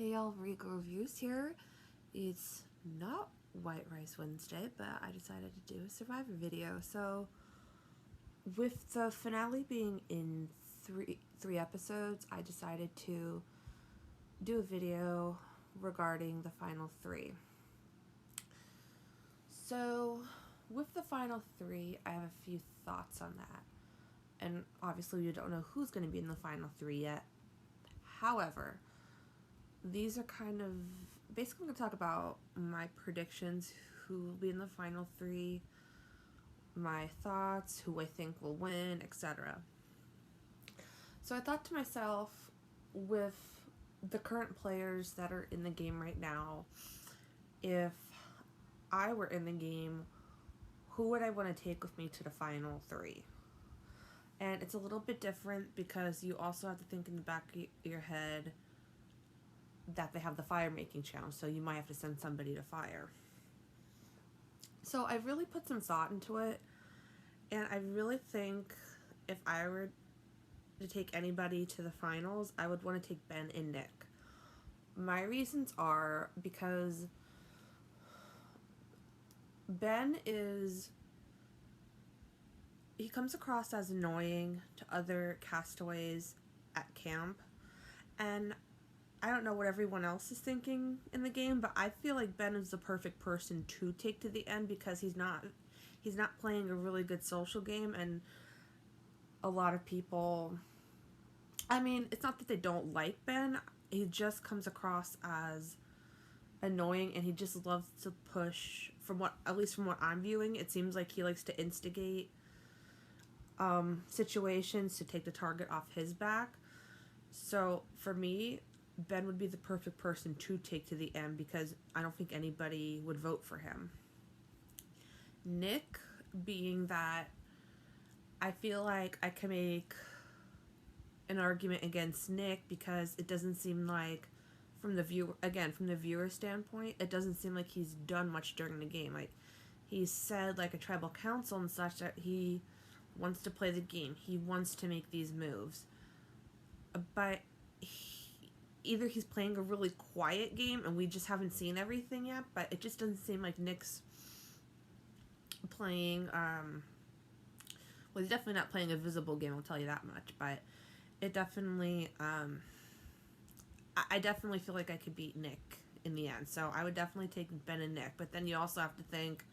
Hey y'all, Rico Reviews here. It's not White Rice Wednesday, but I decided to do a Survivor video. So, with the finale being in three episodes, I decided to do a video regarding the final three. So, with the final three, I have a few thoughts on that. And obviously, we don't know who's going to be in the final three yet. However, these are kind of basically going to talk about my predictions, who will be in the final three, my thoughts, who I think will win, etc. So I thought to myself, with the current players that are in the game right now, if I were in the game, who would I want to take with me to the final three? And it's a little bit different because you also have to think in the back of your head that they have the fire making challenge, so you might have to send somebody to fire. So I really put some thought into it, and I really think if I were to take anybody to the finals, I would want to take Ben and Nick. My reasons are because Ben he comes across as annoying to other castaways at camp, and I don't know what everyone else is thinking in the game, but I feel like Ben is the perfect person to take to the end because he's not playing a really good social game, and a lot of people, I mean, it's not that they don't like Ben, he just comes across as annoying, and he just loves to push, at least from what I'm viewing, it seems like he likes to instigate situations to take the target off his back. So for me, Ben would be the perfect person to take to the end because I don't think anybody would vote for him. Nick, being that I feel like I can make an argument against Nick because it doesn't seem like, from the viewer standpoint, it doesn't seem like he's done much during the game. Like, he's said, like, a tribal council and such, that he wants to play the game. He wants to make these moves. But either he's playing a really quiet game and we just haven't seen everything yet, but it just doesn't seem like Nick's playing, well, he's definitely not playing a visible game, I'll tell you that much, but it definitely, I definitely feel like I could beat Nick in the end, so I would definitely take Ben and Nick, but then you also have to think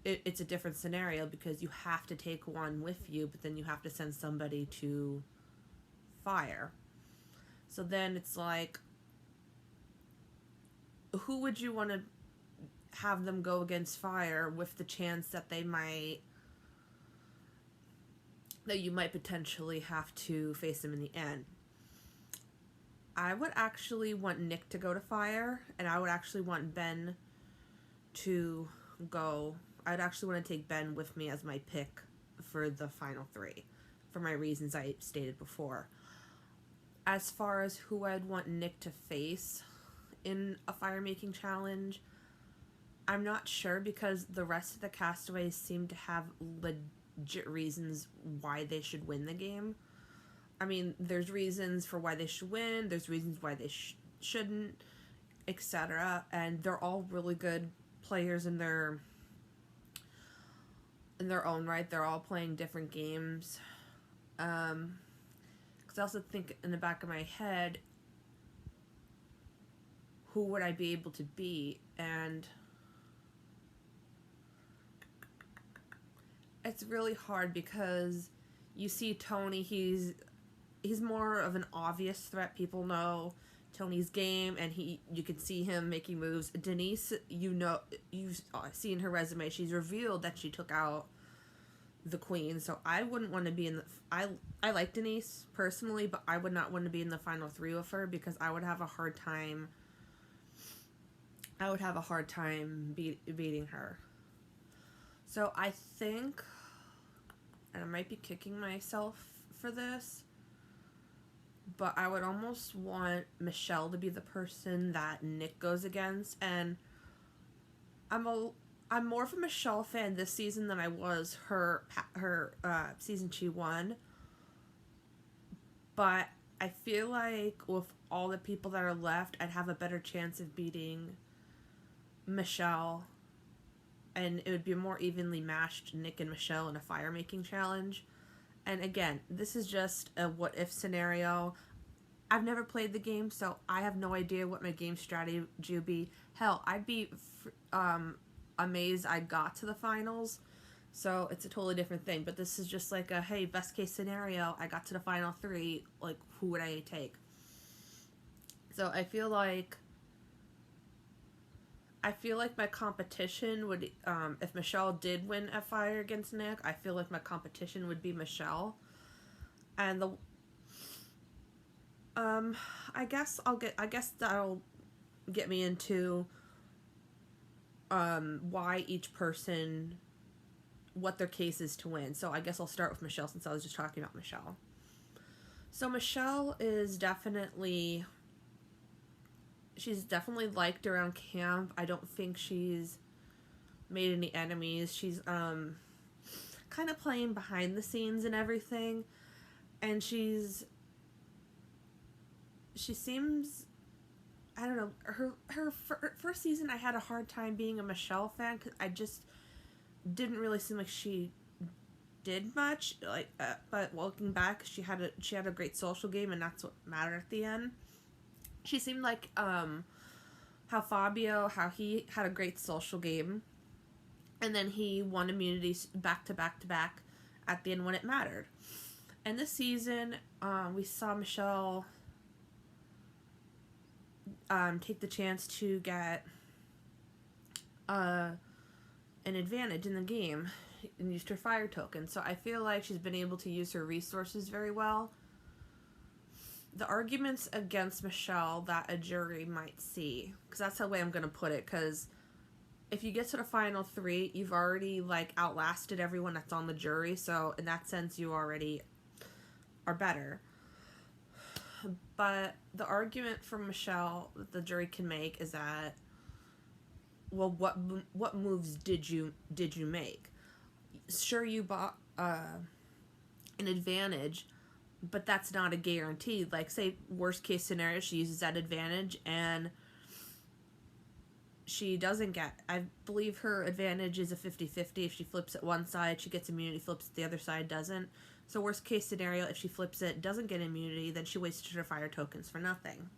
it's a different scenario because you have to take one with you, but then you have to send somebody to fire. So then it's like, who would you want to have them go against fire with the chance that you might potentially have to face them in the end? I would actually want Nick to go to fire, and I would actually want Ben to go. I'd actually want to take Ben with me as my pick for the final three, for my reasons I stated before. As far as who I'd want Nick to face in a fire-making challenge, I'm not sure because the rest of the castaways seem to have legit reasons why they should win the game. I mean, there's reasons for why they should win, there's reasons why they shouldn't, etc. And they're all really good players in their own right. They're all playing different games. Because I also think in the back of my head, who would I be able to beat? And it's really hard because you see Tony, he's more of an obvious threat. People know Tony's game, and you can see him making moves. Denise, you've seen her resume. She's revealed that she took out the queen, so I wouldn't want to be in the... I like Denise personally, but I would not want to be in the final three with her because I would have a hard time beating her. So I think, and I might be kicking myself for this, but I would almost want Michelle to be the person that Nick goes against, and I'm more of a Michelle fan this season than I was her season she won, but I feel like with all the people that are left, I'd have a better chance of beating Michelle, and it would be more evenly matched Nick and Michelle in a fire making challenge. And again, this is just a what if scenario. I've never played the game, so I have no idea what my game strategy would be. Hell, I'd be amazed I got to the finals. So it's a totally different thing. But this is just like a, hey, best case scenario, I got to the final 3. Like, who would I take? So I feel like my competition would, if Michelle did win a fire against Nick, I feel like my competition would be Michelle. And I guess that'll get me into why each person, what their case is to win. So I guess I'll start with Michelle since I was just talking about Michelle. So Michelle is definitely liked around camp. I don't think she's made any enemies. She's kind of playing behind the scenes and everything. And she seems, I don't know, her first season I had a hard time being a Michelle fan because I just didn't really seem like she did much. Like, but looking back, she had a great social game, and that's what mattered at the end. She seemed like how he had a great social game, and then he won immunity back to back at the end when it mattered. And this season, we saw Michelle take the chance to get an advantage in the game and used her fire token. So I feel like she's been able to use her resources very well. The arguments against Michelle that a jury might see, because that's the way I'm going to put it, because if you get to the final 3, you've already, like, outlasted everyone that's on the jury, so in that sense, you already are better. But the argument for Michelle that the jury can make is that, well, what moves did you make? Sure, you bought an advantage, but that's not a guarantee. Like, say, worst case scenario, she uses that advantage and she doesn't get, I believe her advantage is a 50-50. If she flips it one side, she gets immunity, flips it the other side, doesn't. So worst case scenario, if she flips it, doesn't get immunity, then she wasted her fire tokens for nothing.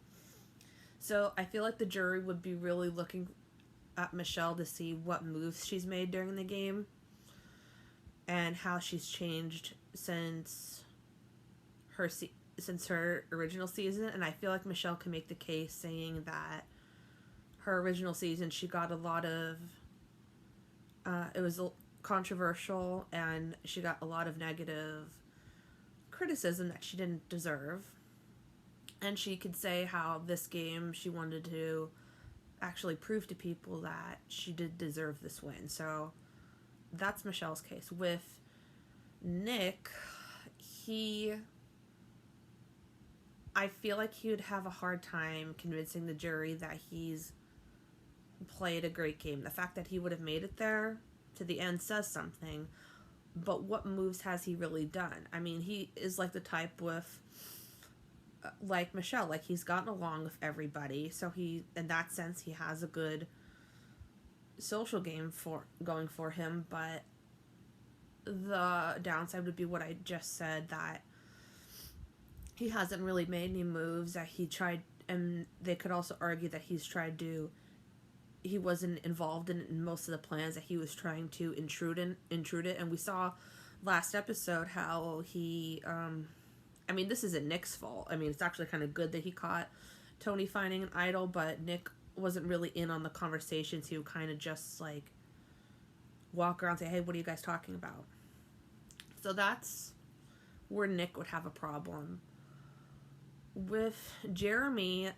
So I feel like the jury would be really looking at Michelle to see what moves she's made during the game and how she's changed since her original season. And I feel like Michelle can make the case saying that her original season, she got a lot of it was controversial and she got a lot of negative criticism that she didn't deserve. And she could say how this game she wanted to actually prove to people that she did deserve this win. So that's Michelle's case. With Nick, I feel like he would have a hard time convincing the jury that he's played a great game. The fact that he would have made it there to the end says something, but what moves has he really done? I mean, he is like the type with, like Michelle, like he's gotten along with everybody, so he, in that sense, he has a good social game going for him, but the downside would be what I just said, that he hasn't really made any moves that he tried, and they could also argue that he wasn't involved in most of the plans that he was trying to intrude it. And we saw last episode how he, I mean, this isn't Nick's fault. I mean, it's actually kind of good that he caught Tony finding an idol, but Nick wasn't really in on the conversations. He would kind of just, like, walk around and say, hey, what are you guys talking about? So that's where Nick would have a problem. With Jeremy's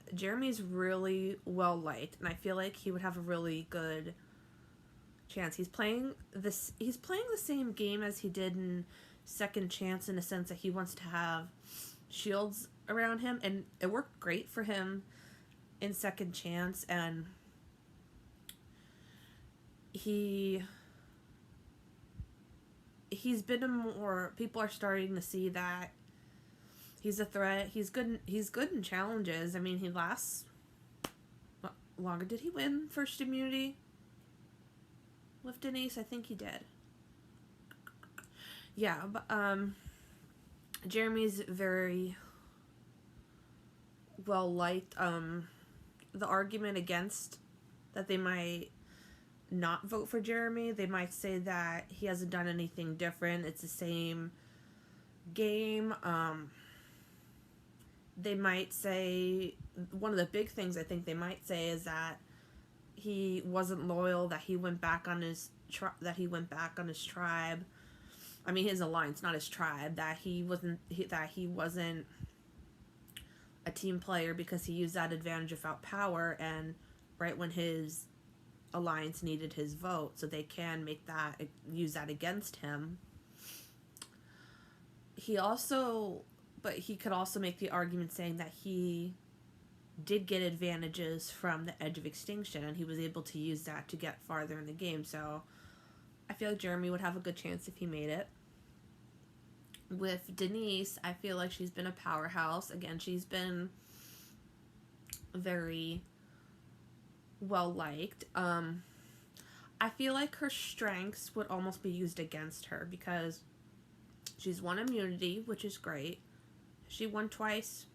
really well liked, and I feel like he would have a really good chance. He's playing the same game as he did in Second Chance, in a sense that he wants to have shields around him, and it worked great for him in Second Chance, and he's been people are starting to see that He's a threat. He's good. He's good in challenges. I mean, he lasts. What longer did he win first immunity? With Denise, I think he did. Yeah, but Jeremy's very well liked. The argument against that they might not vote for Jeremy, they might say that he hasn't done anything different. It's the same game. They might say one of the big things I think they might say is that he wasn't loyal, that he went back on his tribe. I mean, his alliance, not his tribe. That he wasn't a team player because he used that advantage without power, and right when his alliance needed his vote, so they can use that against him. He could also make the argument saying that he did get advantages from the edge of extinction, and he was able to use that to get farther in the game. So I feel like Jeremy would have a good chance if he made it. With Denise, I feel like she's been a powerhouse. Again, she's been very well liked. I feel like her strengths would almost be used against her because she's won immunity, which is great. She won twice.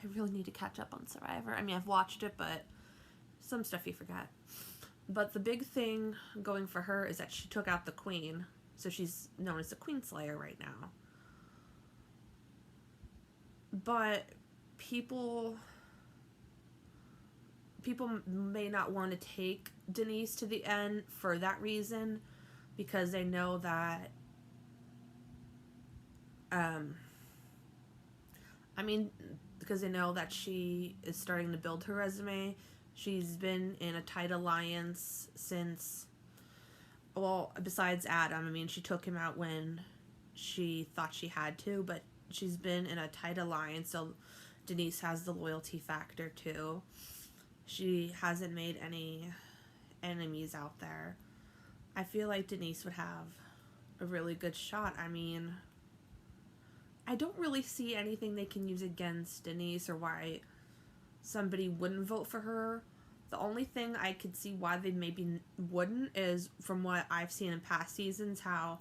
I really need to catch up on Survivor. I mean, I've watched it, but some stuff you forget. But the big thing going for her is that she took out the queen. So she's known as the Queen Slayer right now. But people may not want to take Denise to the end for that reason, because they know that because they know that she is starting to build her resume. She's been in a tight alliance since, well, besides Adam. I mean, she took him out when she thought she had to, but she's been in a tight alliance, so Denise has the loyalty factor too. She hasn't made any enemies out there. I feel like Denise would have a really good shot. I mean, I don't really see anything they can use against Denise or why somebody wouldn't vote for her. The only thing I could see why they maybe wouldn't is from what I've seen in past seasons, how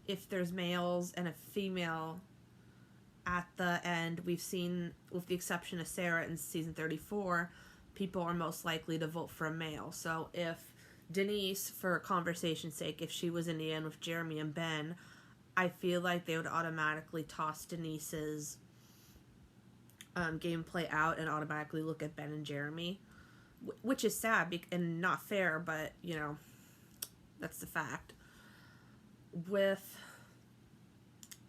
if there's males and a female at the end, we've seen, with the exception of Sarah in season 34, people are most likely to vote for a male. So if Denise, for conversation's sake, if she was in the end with Jeremy and Ben, I feel like they would automatically toss Denise's gameplay out and automatically look at Ben and Jeremy, which is sad and not fair, but, you know, that's the fact. With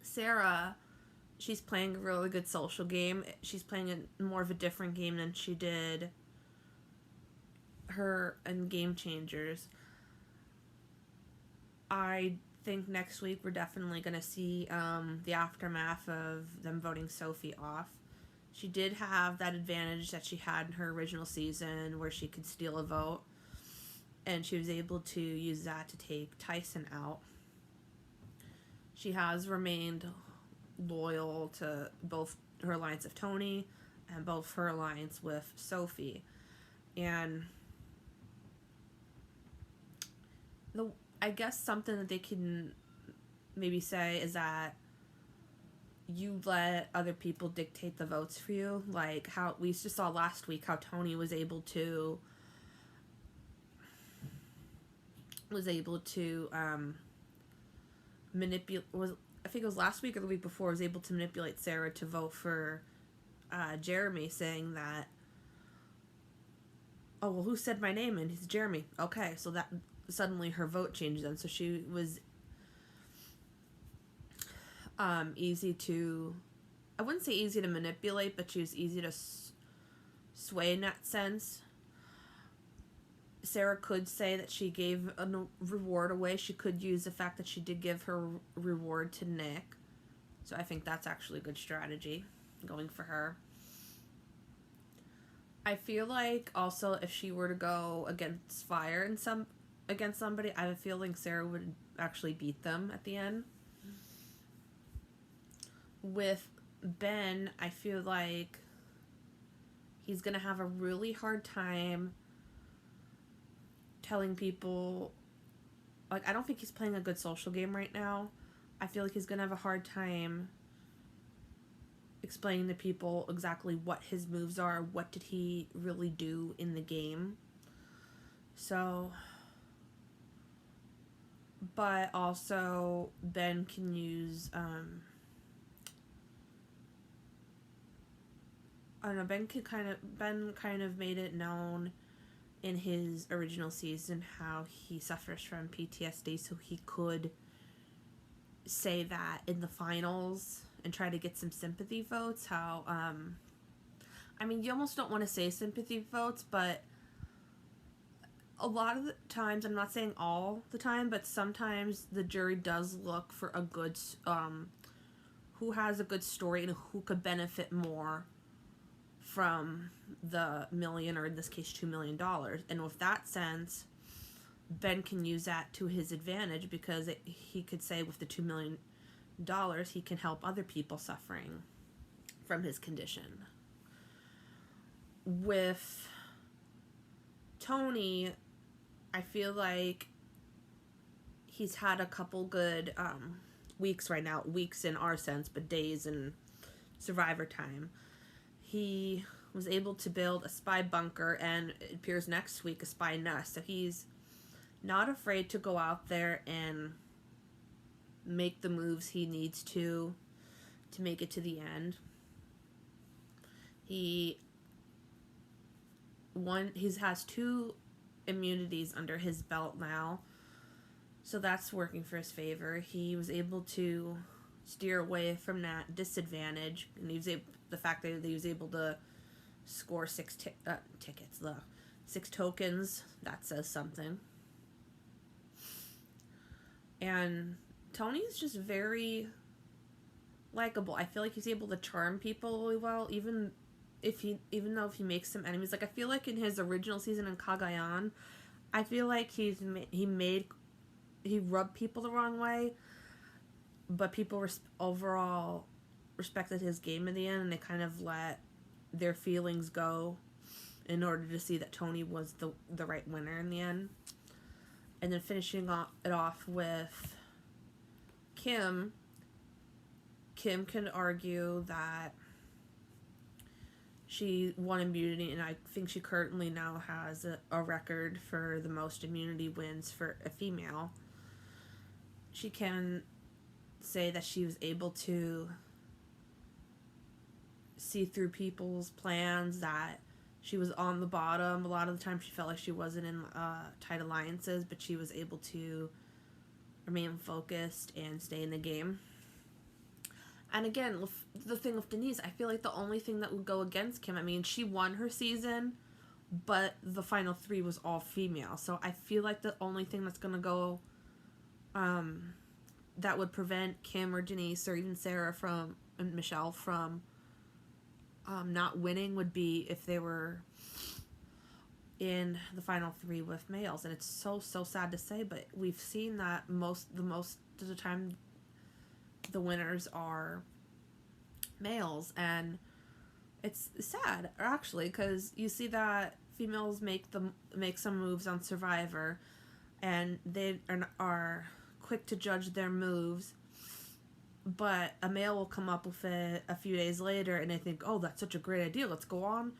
Sarah, she's playing a really good social game. She's playing more of a different game than she did her in Game Changers. I think next week we're definitely going to see the aftermath of them voting Sophie off. She did have that advantage that she had in her original season where she could steal a vote, and she was able to use that to take Tyson out. She has remained loyal to both her alliance of Tony and both her alliance with Sophie. And I guess something that they can maybe say is that you let other people dictate the votes for you. Like how we just saw last week how Tony was able to manipulate, I think it was last week or the week before, was able to manipulate Sarah to vote for Jeremy, saying that, oh, well, who said my name? And he's Jeremy. Okay, so that suddenly her vote changed then. So she was easy to, I wouldn't say easy to manipulate, but she was easy to sway in that sense. Sarah could say that she gave a reward away. She could use the fact that she did give her reward to Nick. So I think that's actually a good strategy going for her. I feel like also if she were to go against Fire and against somebody, I have a feeling Sarah would actually beat them at the end. With Ben, I feel like he's gonna have a really hard time telling people, like, I don't think he's playing a good social game right now. I feel like he's gonna have a hard time explaining to people exactly what his moves are, what did he really do in the game. So, but also Ben can use I don't know, Ben kind of made it known in his original season how he suffers from PTSD, so he could say that in the finals and try to get some sympathy votes. How I mean, you almost don't want to say sympathy votes, but a lot of the times, I'm not saying all the time, but sometimes the jury does look for a good who has a good story and who could benefit more from the million, or in this case $2 million. And with that sense, Ben can use that to his advantage, because he could say with the $2 million he can help other people suffering from his condition. With Tony, I feel like he's had a couple good weeks right now. Weeks in our sense, but days in Survivor time. He was able to build a spy bunker, and it appears next week a spy nest. So he's not afraid to go out there and make the moves he needs to make it to the end. He has 2 immunities under his belt now, so that's working for his favor. He was able to steer away from that disadvantage, and the fact that he was able to score 6 tickets, the 6 tokens, that says something. And Tony's just very likable. I feel like he's able to charm people really well, even though if he makes some enemies. Like, I feel like in his original season in Cagayan, I feel like he rubbed people the wrong way, but people overall respected his game in the end, and they kind of let their feelings go in order to see that Tony was the right winner in the end. And then finishing it off with Kim. Kim can argue that she won immunity, and I think she currently now has a record for the most immunity wins for a female. She can say that she was able to see through people's plans, that she was on the bottom. A lot of the time she felt like she wasn't in tight alliances, but she was able to remain focused and stay in the game. And again, the thing with Denise, I feel like the only thing that would go against Kim, I mean, she won her season, but the final 3 was all female. So I feel like the only thing that's going to go, that would prevent Kim or Denise or even Sarah and Michelle from not winning would be if they were in the final 3 with males. And it's so sad to say, but we've seen that the most of the time the winners are males, and it's sad actually, because you see that females make some moves on Survivor, and they are quick to judge their moves, but a male will come up with it a few days later, and they think, oh, that's such a great idea, let's go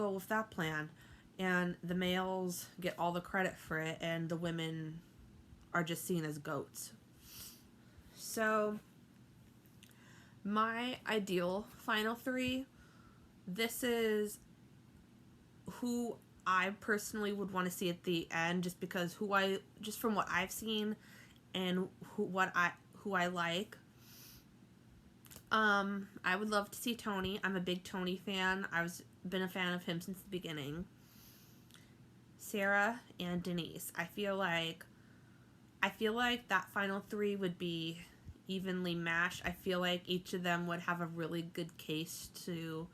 with that plan, and the males get all the credit for it, and the women are just seen as goats. So, my ideal final 3, this is who I personally would want to see at the end, just because just from what I've seen and who I like. I would love to see Tony. I'm a big Tony fan. Been a fan of him since the beginning. Sarah and Denise. I feel like that final 3 would be evenly matched. I feel like each of them would have a really good case to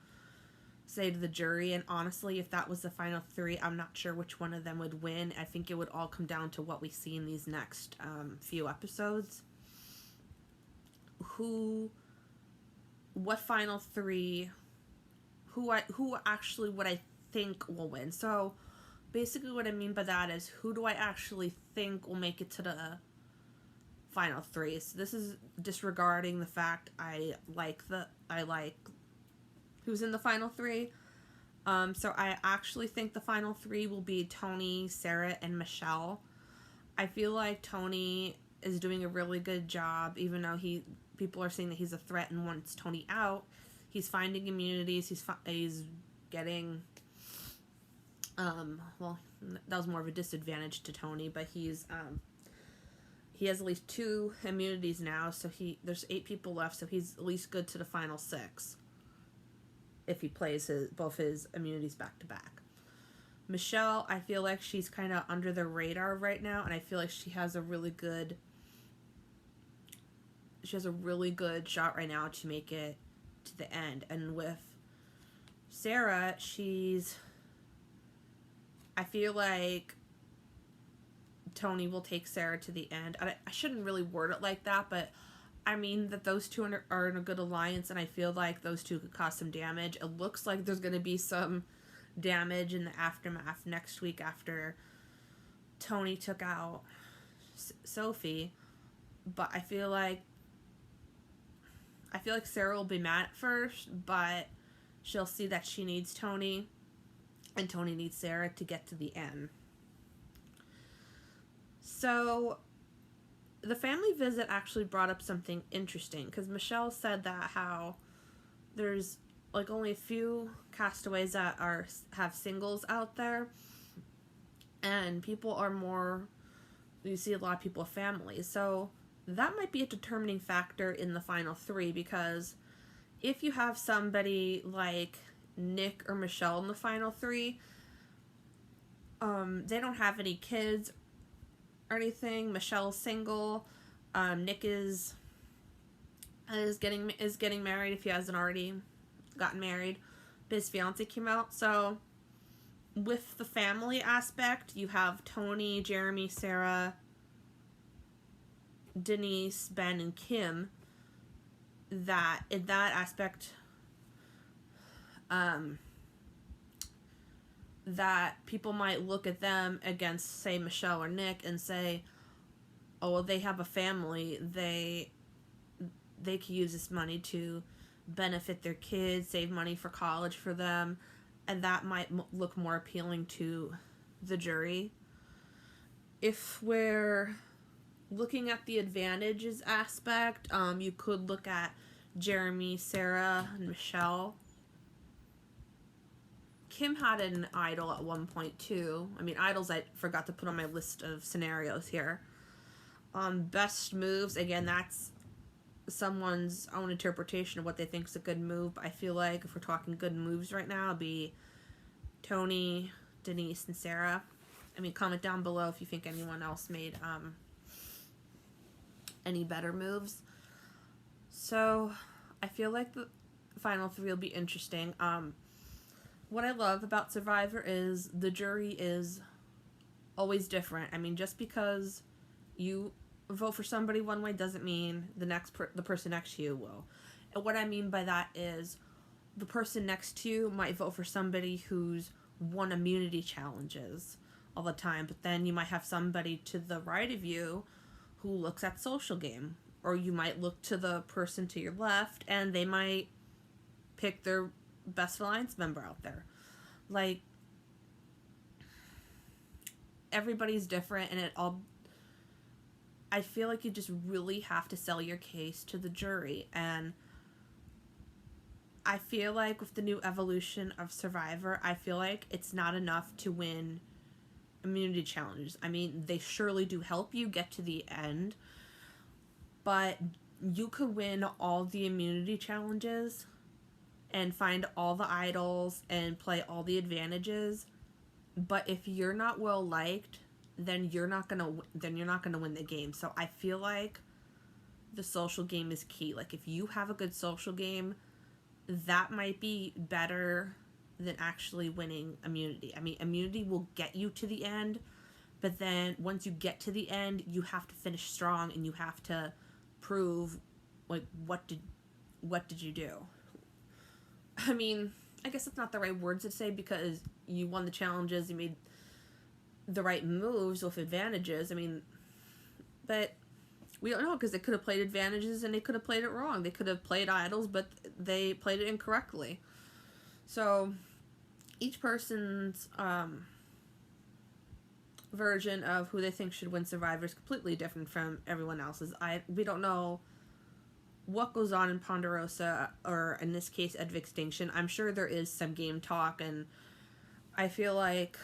say to the jury, and honestly, if that was the final 3, I'm not sure which one of them would win. I think it would all come down to what we see in these next few episodes. Who what final three, who actually what I think will win. So basically what I mean by that is, who do I actually think will make it to the final three. So this is disregarding the fact I like who's in the final three. So I actually think the final three will be Tony, Sarah, and Michelle. I feel like Tony is doing a really good job, even though people are saying that he's a threat and wants Tony out. He's finding immunities. He's getting, well, that was more of a disadvantage to Tony, but he has at least 2 immunities now, so there's 8 people left, so he's at least good to the final 6 if he plays both his immunities back to back. Michelle, I feel like she's kind of under the radar right now, and I feel like she has a really good shot right now to make it to the end. And with Sarah, I feel like Tony will take Sarah to the end. I shouldn't really word it like that, but I mean that those two are in a good alliance, and I feel like those two could cause some damage. It looks like there's going to be some damage in the aftermath next week after Tony took out Sophie, but I feel like Sarah will be mad at first, but she'll see that she needs Tony, and Tony needs Sarah to get to the end. So the family visit actually brought up something interesting, because Michelle said that how there's like only a few castaways that have singles out there, and people are more, you see a lot of people with families. So that might be a determining factor in the final 3, because if you have somebody like Nick or Michelle in the final 3, they don't have any kids or anything. Michelle's single. Nick is getting married if he hasn't already gotten married. But his fiance came out. So with the family aspect, you have Tony, Jeremy, Sarah, Denise, Ben, and Kim. That in that aspect, that people might look at them against, say, Michelle or Nick and say, oh, well, they have a family, they could use this money to benefit their kids, save money for college for them, and that might look more appealing to the jury. If we're looking at the advantages aspect, you could look at Jeremy, Sarah, and Michelle. Kim had an idol at one point too. I mean, idols I forgot to put on my list of scenarios here. Best moves, again, that's someone's own interpretation of what they think is a good move. But I feel like if we're talking good moves right now, it'd be Tony, Denise, and Sarah. I mean, comment down below if you think anyone else made any better moves. So I feel like the final 3 will be interesting. What I love about Survivor is the jury is always different. I mean, just because you vote for somebody one way doesn't mean the person next to you will. And what I mean by that is the person next to you might vote for somebody who's won immunity challenges all the time, but then you might have somebody to the right of you who looks at social game, or you might look to the person to your left and they might pick their best alliance member out there. Like, everybody's different, and I feel like you just really have to sell your case to the jury. And I feel like with the new evolution of Survivor, I feel like it's not enough to win immunity challenges. I mean, they surely do help you get to the end, but you could win all the immunity challenges and find all the idols and play all the advantages, but if you're not well liked, then you're not gonna win the game. So I feel like the social game is key. Like, if you have a good social game, that might be better than actually winning immunity. I mean, immunity will get you to the end, but then once you get to the end, you have to finish strong, and you have to prove, like, what what did you do? I mean, I guess it's not the right words to say because you won the challenges, you made the right moves with advantages. I mean, but we don't know because they could have played advantages and they could have played it wrong. They could have played idols, but they played it incorrectly. So each person's version of who they think should win Survivor is completely different from everyone else's. We don't know what goes on in Ponderosa, or in this case, Edge of Extinction. I'm sure there is some game talk, and I feel like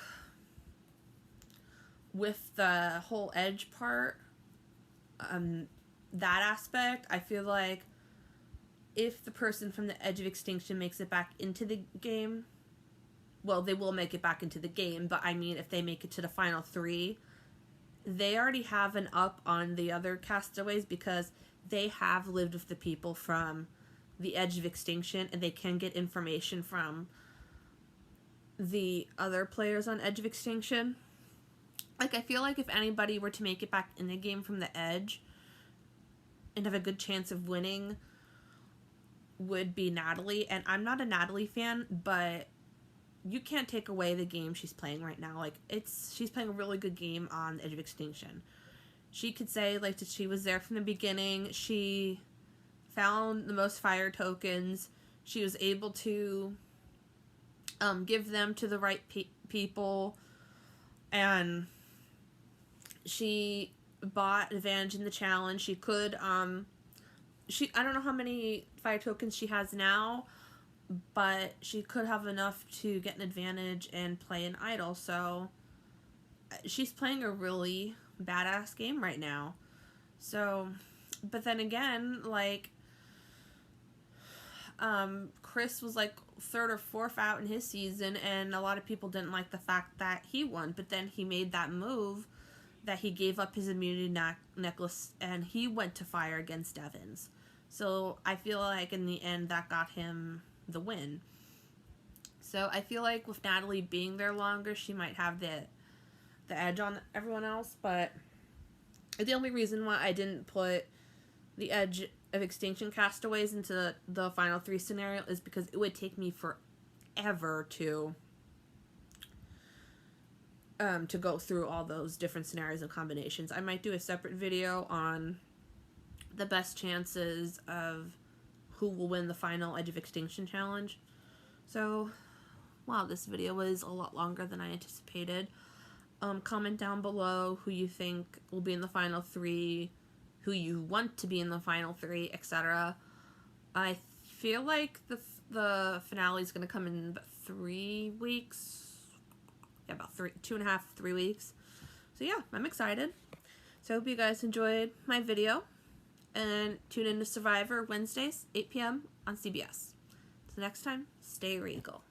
with the whole Edge part, that aspect, I feel like if the person from the Edge of Extinction makes it back into the game, well, they will make it back into the game, but I mean, if they make it to the final 3, they already have an up on the other castaways because they have lived with the people from the Edge of Extinction, and they can get information from the other players on Edge of Extinction. Like, I feel like if anybody were to make it back in the game from the Edge and have a good chance of winning, would be Natalie. And I'm not a Natalie fan, but you can't take away the game she's playing right now. Like, she's playing a really good game on the Edge of Extinction. She could say, like, that she was there from the beginning. She found the most fire tokens. She was able to give them to the right people. And she bought advantage in the challenge. She could, I don't know how many fire tokens she has now, but she could have enough to get an advantage and play an idol. So she's playing a really badass game right now. So, but then again, like, Chris was like 3rd or 4th out in his season, and a lot of people didn't like the fact that he won, but then he made that move that he gave up his immunity necklace and he went to fire against Evans. So I feel like in the end that got him the win. So I feel like with Natalie being there longer, she might have the edge on everyone else, but the only reason why I didn't put the Edge of Extinction castaways into the final 3 scenario is because it would take me forever to go through all those different scenarios and combinations. I might do a separate video on the best chances of who will win the final Edge of Extinction challenge. So, wow, this video was a lot longer than I anticipated. Comment down below who you think will be in the final 3, who you want to be in the final 3, etc. I feel like the finale is going to come in about 3 weeks. Yeah, about 2.5, 3 weeks. So yeah, I'm excited. So I hope you guys enjoyed my video. And tune in to Survivor Wednesdays, 8 p.m. on CBS. So next time, stay regal.